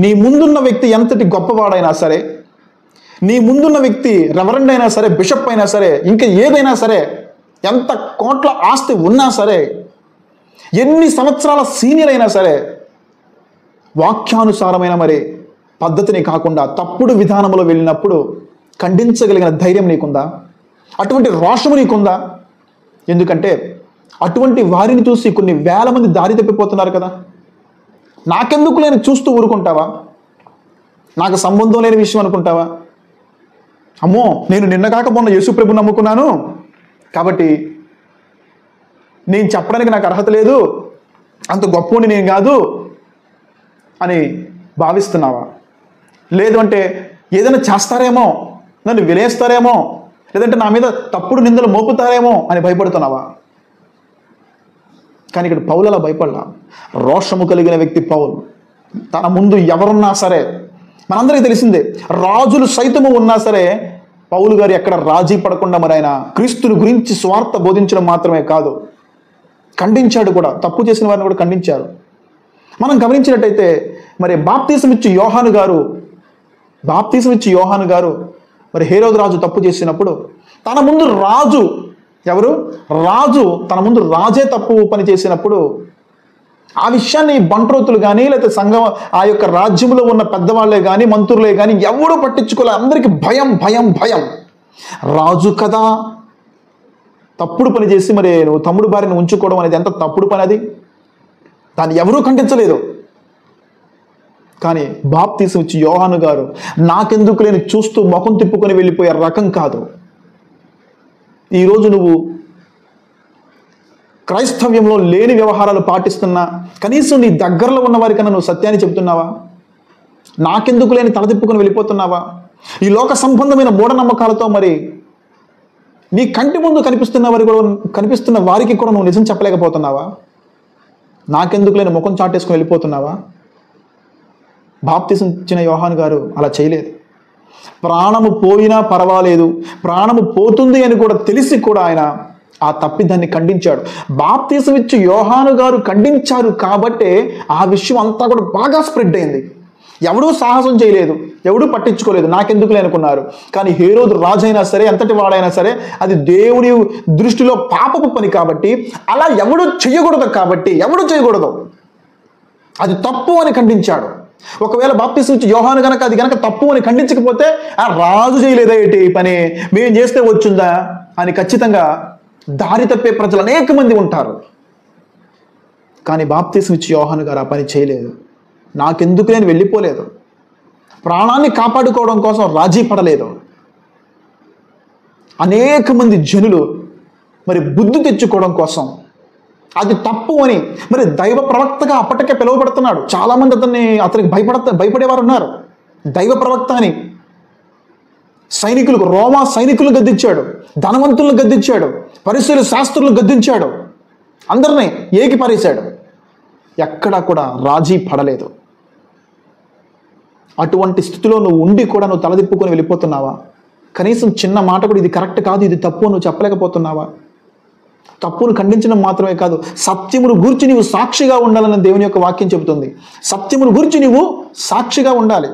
నీ ముందున్న వ్యక్తి ఎంతటి గొప్పవాడైనా సరే, నీ ముందున్న వ్యక్తి రెవరెండ్ అయినా సరే, బిషప్ అయినా సరే, ఇంకా ఏదైనా సరే, ఎంత కోట్ల ఆస్తి ఉన్నా సరే, ఎన్ని సంవత్సరాల సీనియర్ అయినా సరే, వాక్యానుసారమైన మరి పద్ధతిని కాకుండా తప్పుడు విధానంలో వెళ్ళినప్పుడు ఖండించగలిగిన ధైర్యం నీకుందా? అటువంటి రోషము నీకుందా? ఎందుకంటే అటువంటి వారిని చూసి కొన్ని వేల మంది దారి తప్పిపోతున్నారు కదా. నాకెందుకు లేని చూస్తూ ఊరుకుంటావా? నాకు సంబంధం లేని విషయం అనుకుంటావా? అమ్మో, నేను నిన్న కాక మొన్న యేసుప్రభుని నమ్ముకున్నాను కాబట్టి నేను చెప్పడానికి నాకు అర్హత లేదు, అంత గొప్పని నేను కాదు అని భావిస్తున్నావా? లేదు అంటే ఏదైనా చేస్తారేమో, నన్ను విలేస్తారేమో, లేదంటే నా మీద తప్పుడు నిందలు మోపుతారేమో అని భయపడుతున్నావా? కానీ ఇక్కడ పౌలు అలా భయపడలా. రోషము కలిగిన వ్యక్తి పౌలు. తన ముందు ఎవరున్నా సరే, మనందరికీ తెలిసిందే, రాజులు సైతము ఉన్నా సరే పౌలు గారు ఎక్కడ రాజీ పడకుండా మరి ఆయన క్రీస్తుని గురించి స్వార్థ బోధించడం మాత్రమే కాదు, ఖండించాడు కూడా. తప్పు చేసిన వారిని కూడా ఖండించారు. మనం గమనించినట్టయితే మరి బాప్తీసం ఇచ్చి యోహాను గారు మరి హేరోదు రాజు తప్పు చేసినప్పుడు తన ముందు రాజు తన ముందు రాజే తప్పు పని చేసినప్పుడు ఆ విషయాన్ని బంట్రోతులు కానీ లేకపోతే సంఘం ఆ యొక్క రాజ్యంలో ఉన్న పెద్దవాళ్లే కానీ మంత్రులే కానీ ఎవడూ పట్టించుకోలే. అందరికీ భయం. రాజు కదా తప్పుడు పని చేసి మరి నువ్వు తమ్ముడు భార్యను ఉంచుకోవడం అనేది ఎంత తప్పుడు పని, అది దాన్ని ఎవరూ ఖండించలేదు. కానీ బాప్తీసం ఇచ్చి యోహాను గారు నాకెందుకు లేని చూస్తూ ముఖం తిప్పుకొని వెళ్ళిపోయే రకం కాదు. ఈరోజు నువ్వు క్రైస్తవ్యంలో లేని వ్యవహారాలు పాటిస్తున్నా కనీసం నీ దగ్గరలో ఉన్న వారికన్నా నువ్వు సత్యాన్ని చెబుతున్నావా? నాకెందుకు లేని తలదిప్పుకొని వెళ్ళిపోతున్నావా? ఈ లోక సంబంధమైన మూఢనమ్మకాలతో మరి నీ కంటి ముందు కనిపిస్తున్న వారికి కూడా నువ్వు నిజం చెప్పలేకపోతున్నావా? నాకెందుకు లేని ముఖం చాటేసుకొని వెళ్ళిపోతున్నావా? బాప్తీసం ఇచ్చిన యోహాను గారు అలా చేయలేదు. ప్రాణము పోయినా పర్వాలేదు, ప్రాణము పోతుంది అని కూడా తెలిసి కూడా ఆయన ఆ తప్పిదాన్ని ఖండించాడు. బాప్తీసం ఇచ్చి యోహాను గారు ఖండించారు కాబట్టే ఆ విషయం అంతా కూడా బాగా స్ప్రెడ్ అయింది. ఎవడూ సాహసం చేయలేదు, ఎవడూ పట్టించుకోలేదు, నాకెందుకులే అనుకున్నారు. కానీ హేరోదు రాజైనా సరే, ఎంతటి వాడైనా సరే, అది దేవుని దృష్టిలో పాపపు పని కాబట్టి, అలా ఎవడూ చేయకూడదు, అది తప్పు అని ఖండించాడు. ఒకవేళ బాప్తీసం ఇచ్చి యోహాను అది గనక తప్పు అని ఖండించకపోతే ఆ రాజు చేయలేదా ఏంటి ఈ పని, మేము చేస్తే వచ్చిందా అని ఖచ్చితంగా దారి తప్పే ప్రజలు అనేక మంది ఉంటారు. కానీ బాప్తీసం ఇచ్చి యోహాను గారు ఆ పని చేయలేదు. నాకెందుకు నేను వెళ్ళిపోలేదు, ప్రాణాన్ని కాపాడుకోవడం కోసం రాజీ పడలేదు. అనేక మంది జనులు మరి బుద్ధి తెచ్చుకోవడం కోసం అది తప్పు అని మరి దైవ ప్రవక్తగా అప్పటికే పిలువబడుతున్నాడు. చాలామంది అతనికి భయపడేవారు ఉన్నారు. దైవ ప్రవక్త అని రోమా సైనికులు గద్దించాడు, ధనవంతులను గద్దించాడు, పరిశీలి శాస్త్రులను గద్దించాడు, అందరినీ ఏకిపారేశాడు. ఎక్కడా కూడా రాజీ పడలేదు. అటువంటి స్థితిలో నువ్వు ఉండి కూడా నువ్వు తలదిప్పుకొని వెళ్ళిపోతున్నావా? కనీసం చిన్న మాట కూడా ఇది కరెక్ట్ కాదు, ఇది తప్పు నువ్వు చెప్పలేకపోతున్నావా? తప్పును ఖండించడం మాత్రమే కాదు, సత్యమును గురించి నీవు సాక్షిగా ఉండాలని దేవుని యొక్క వాక్యం చెబుతుంది. సత్యమును గురించి నీవు సాక్షిగా ఉండాలి.